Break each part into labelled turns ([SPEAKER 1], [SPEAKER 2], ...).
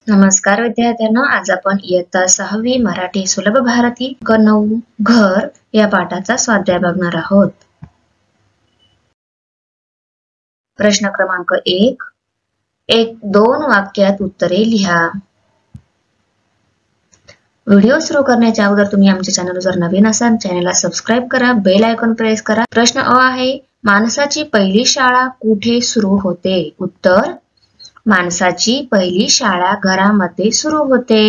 [SPEAKER 1] नमस्कार विद्यार्थ्यांनो, आज आपण इयत्ता 6वी मराठी सुलभ भारती अंक 9 घर या पाठाचा स्वाध्याय बघणार आहोत. प्रश्न क्रमांक 1. एक 2 वाक्यात उत्तरे लिहा. व्हिडिओ सुरू करण्याच्या अगोदर तुम्ही आमच्या चॅनल जर नवीन असाल चॅनलला सबस्क्राइब करा, बेल आयकॉन प्रेस करा. प्रश्न अ आहे, माणसाची पहिली शाळा कुठे सुरू होते? उत्तर, माणसाची पहिली शाळा घरामध्ये सुरू होते.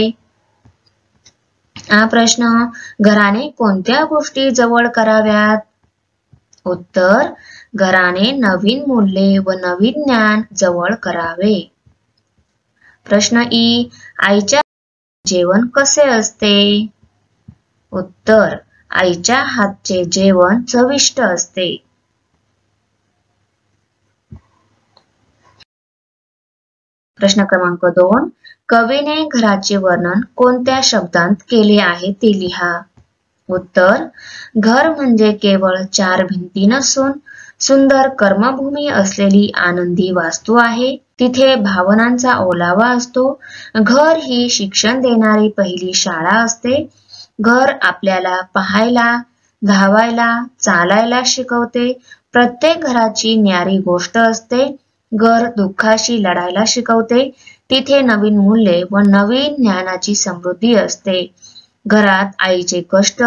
[SPEAKER 1] हा प्रश्न, घराने कोणत्या गोष्टी जवळ कराव्यात? उत्तर, घराने नवीन मूल्ये व नवीन ज्ञान जवळ करावे. प्रश्न ई, आईच्या जेवण कसे असते? उत्तर, आईच्या हातचे जेवण चविष्ट असते. प्रश्न क्रमांक 2, कवीने घराचे वर्णन कोणत्या शब्दांत केले आहे ते लिहा. उत्तर, घर म्हणजे केवळ 4 भिंती नसून सुंदर कर्मभूमी असलेली आनंदी वास्तू आहे. तिथे भावनांचा ओलावा असतो. घर ही शिक्षण देणारी पहिली शाळा असते. घर आपल्याला पाहायला, धावायला, चालायला शिकवते. प्रत्येक घराची न्यारी गोष्ट असते. घर दुःखाशी लढायला शिकवते. तिथे नवीन मूल्ये व नवीन ज्ञानाची समृद्धी असते. घरात आईचे कष्ट,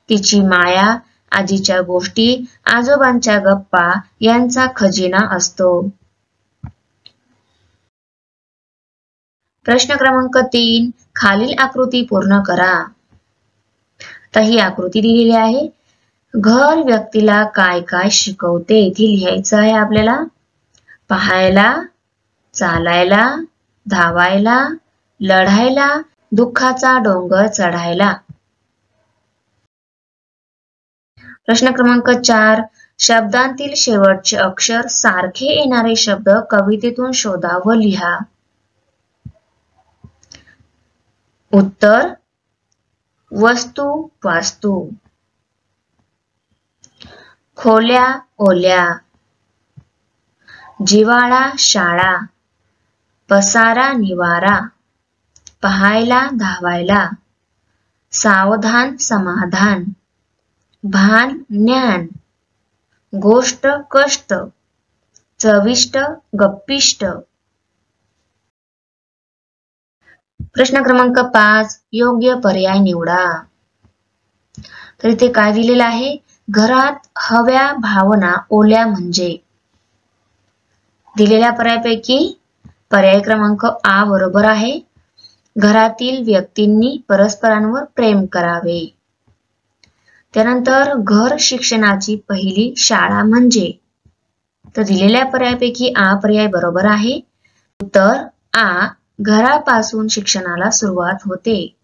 [SPEAKER 1] तिची माया, आजीच्या गोष्टी, आजोबांच्या गप्पा यांचा खजिना असतो. प्रश्न क्रमांक 3, खालील आकृती पूर्ण करा. तर ही आकृती दिलेली आहे. घर व्यक्तीला काय काय शिकवते इथे लिहायचं आहे आपल्याला. पाहायला, चालायला, धावायला, लढायला, दुःखाचा डोंगर चढायला. प्रश्न क्रमांक 4, शब्दांतील शेवटचे अक्षर सारखे येणारे शब्द कवितेतून शोधा व लिहा. उत्तर, वस्तू, वास्तू. खोल्या, ओल्या. जिवाळा, शाळा. पसारा, निवारा. पाहायला, धावायला. सावधान, समाधान. भान, ज्ञान. गोष्ट, कष्ट. चविष्ट, गप्पिष्ट. प्रश्न क्रमांक 5, योग्य पर्याय निवडा. तर इथे काय दिलेलं आहे? घरात हव्या भावना ओल्या म्हणजे. दिलेल्या पर्यायापैकी पर्याय क्रमांक आ बरोबर आहे. घरातील व्यक्तींनी परस्परांवर प्रेम करावे. त्यानंतर घर शिक्षणाची पहिली शाळा म्हणजे. तर दिलेल्या पर्यायापैकी आ पर्याय बरोबर आहे. उत्तर आ, घरापासून शिक्षणाला सुरुवात होते.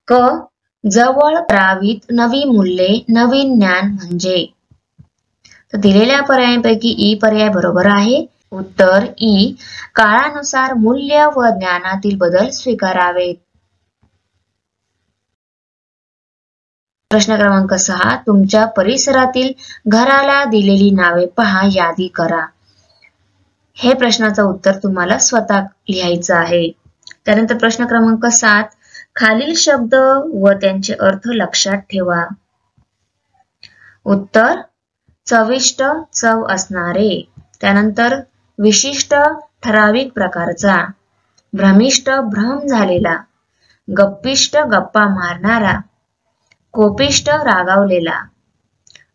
[SPEAKER 1] क, जवळ करावीत नवी मूल्ये, नवीन ज्ञान म्हणजे. तर दिलेल्या पर्यायांपैकी ई पर्याय बरोबर आहे. उत्तर ई, काळानुसार मूल्य व ज्ञानातील बदल स्वीकारावेत. प्रश्न क्रमांक 6, तुमच्या परिसरातील घराला दिलेली नावे पहा, यादी करा. हे प्रश्नाचं उत्तर तुम्हाला स्वतः लिहायचं आहे. त्यानंतर प्रश्न क्रमांक 7, खालील शब्द व त्यांचे अर्थ लक्षात ठेवा. उत्तर, चविष्ट, चव असणारे. त्यानंतर विशिष्ट, ठराविक प्रकारचा. भ्रमिष्ट, भ्रम झालेला. गप्पिष्ट, गप्पा मारणारा. कोपिष्ट, रागावलेला.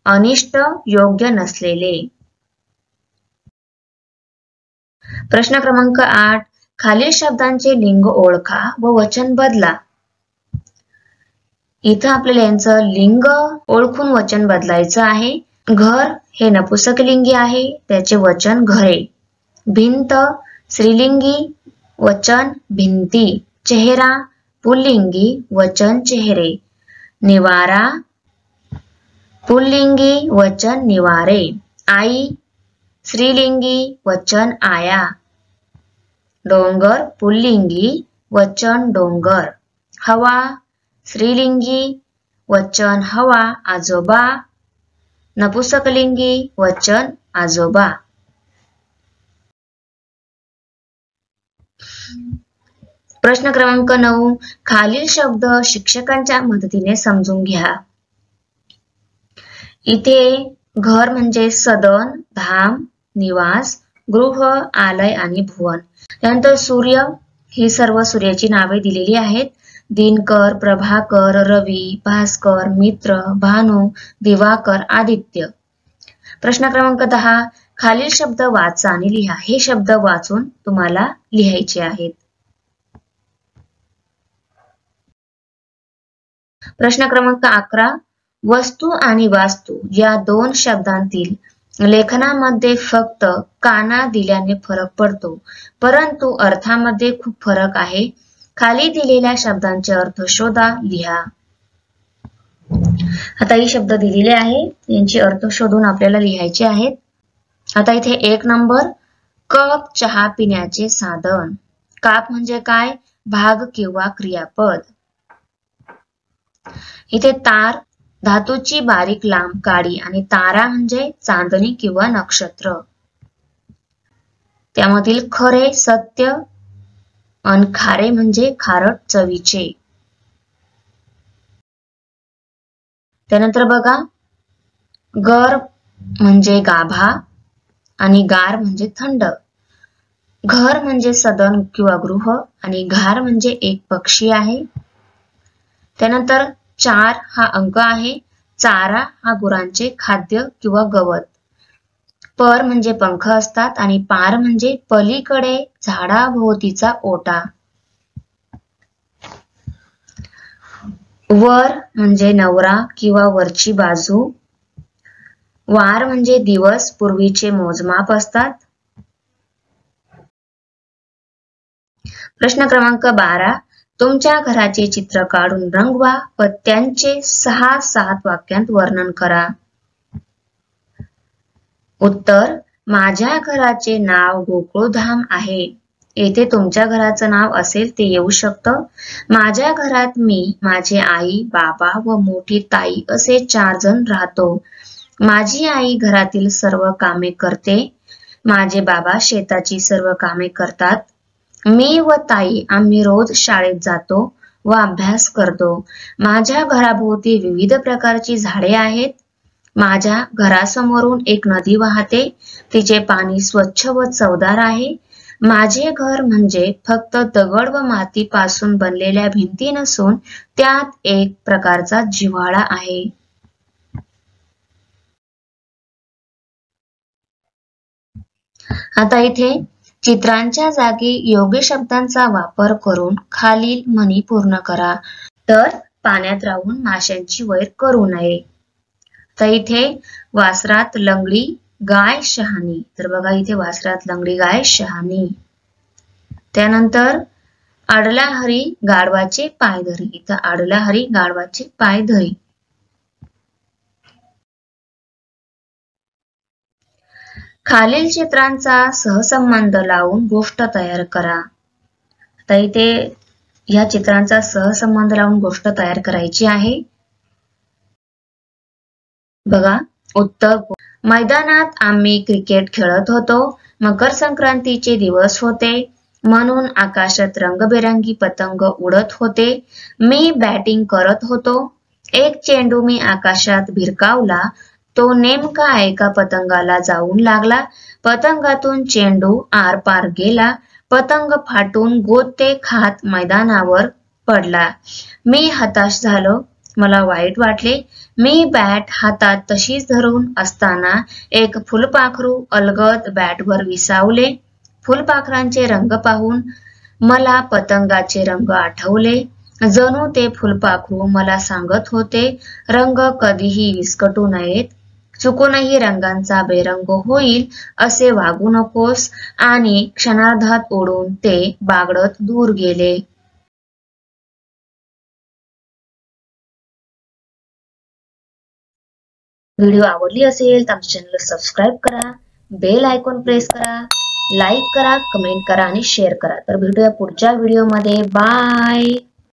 [SPEAKER 1] अनिष्ट, योग्य नसलेले. प्रश्न क्रमांक 8, खालील शब्दांचे लिंग ओळखा व वचन बदला. इथं आपल्याला यांचं लिंग ओळखून वचन बदलायचं आहे. घर हे नपुंसकलिंगी आहे, त्याचे वचन घरे. भिंत स्त्रीलिंगी, वचन भिंती. चेहरा पुल्लिंगी, वचन चेहरे. निवारा पुल्लिंगी, वचन निवारे. आई स्त्रीलिंगी, वचन आया. डोंगर पुल्लिंगी, वचन डोंगर. हवा स्त्रीलिंगी, वचन हवा. आजोबा नपुंसकलिंगी, वचन आजोबा. प्रश्न क्रमांक 9. खालील शब्द शिक्षकांच्या मदतीने समजून घ्या. इथे घर म्हणजे सदन, धाम, निवास, गृह, आलय आणि भुवन. त्यानंतर सूर्य, ही सर्व सूर्याची नावे दिलेली आहेत. दिनकर, प्रभाकर, रवी, भास्कर, मित्र, भानु, दिवाकर, आदित्य. प्रश्न क्रमांक 10. खालील शब्द वाचा आणि लिहा. हे शब्द वाचून तुम्हाला लिहायचे आहेत. प्रश्न क्रमांक 11. वस्तू आणि वास्तू या दोन शब्दांतील लेखनामध्ये फक्त काना दिल्याने फरक पडतो, परंतु अर्थामध्ये खूप फरक आहे. खाली दिलेल्या शब्दांचे अर्थ शोधा, लिहा. आता हे शब्द दिलेले आहे, यांचे अर्थ शोधून आपल्याला लिहायचे आहेत. आता इथे 1 नंबर, कप चहा पिण्याचे साधन. काप म्हणजे काय? भाग किंवा क्रियापद. इथे तार, धातूची बारीक लांब काडी आणि तारा म्हणजे चांदणी किंवा नक्षत्र. त्यामधील खरे, सत्य आणि खारे म्हणजे खारट चवीचे. त्यानंतर बघा, गर म्हणजे गाभा आणि गार म्हणजे थंड. घर म्हणजे सदन किंवा गृह आणि घार म्हणजे एक पक्षी आहे. त्यानंतर 4 हा अंक आहे. चारा हा गुरांचे खाद्य किंवा गवत. पर म्हणजे पंख असतात आणि पार म्हणजे पलीकडे झाडाभोवतीचा ओटा. वर म्हणजे नवरा किंवा वरची बाजू. वार म्हणजे दिवस, पूर्वीचे मोजमाप असतात. प्रश्न क्रमांक 12. तुमच्या घराचे चित्र काढून रंगवा व त्यांचे 6-7 वाक्यांत वर्णन करा. उत्तर, माझ्या घराचे नाव गोकुळधाम आहे. येथे तुमच्या घराचं नाव असेल ते येऊ शकतं. माझ्या घरात मी, माझे आई, बाबा व मोठी ताई असे 4 जण राहतो. माझी आई घरातील सर्व कामे करते. माझे बाबा शेताची सर्व कामे करतात. मी व ताई आम्ही रोज शाळेत जातो व अभ्यास करतो. माझ्या घराभोवती विविध प्रकारची झाडे आहेत. माझ्या घरासमोरून एक नदी वाहते. तिचे पाणी स्वच्छ व चवदार आहे. माझे घर म्हणजे फक्त दगड व माती पासून बनलेल्या भिंती नसून त्यात एक प्रकारचा जिव्हाळा आहे. आता इथे चित्रांच्या जागी योग्य शब्दांचा वापर करून खालील म्हणी पूर्ण करा. तर पाण्यात राहून माशांची वैर करू नये. तर इथे वासरात लंगडी गाय शहाणी. तर बघा इथे वासरात लंगडी गाय शहाणी. त्यानंतर आडला हरी गाढवाचे पाय धरी. इथं आडला हरी गाढवाचे पाय धरी. खालील चित्रांचा सहसंबंध लावून गोष्ट तयार करा. आता इथे या चित्रांचा सहसंबंध लावून गोष्ट तयार करायची आहे. बघा, उत्तर, मैदानात आम्ही क्रिकेट खेळत होतो. मकर संक्रांतीचे दिवस होते म्हणून आकाशात रंगबेरंगी पतंग उडत होते. मी बॅटिंग करत होतो. एक चेंडू मी आकाशात भिरकावला. तो नेमका एका पतंगाला जाऊन लागला. पतंगातून चेंडू आरपार गेला. पतंग फाटून गोते खात मैदानावर पडला. मी हताश झालो. मला वाईट वाटले. मी बॅट हातात तशीच धरून असताना एक फुलपाखरू अलगद बॅटवर विसावले. फुलपाखरांचे रंग पाहून मला पतंगाचे रंग आठवले. जणू ते फुलपाखरू मला सांगत होते, रंग कधीही विस्कटू नयेत. चुकूनही रंगांचा बेरंग होईल असे वागू नकोस. आणि क्षणार्धात उडून ते बागडत दूर गेले. व्हिडिओ आवडली असेल तर आमच्या चॅनलला सबस्क्राईब करा, बेल आयकॉन प्रेस करा, लाईक करा, कमेंट करा आणि शेअर करा. तर भेटूया पुढच्या व्हिडिओमध्ये. बाय.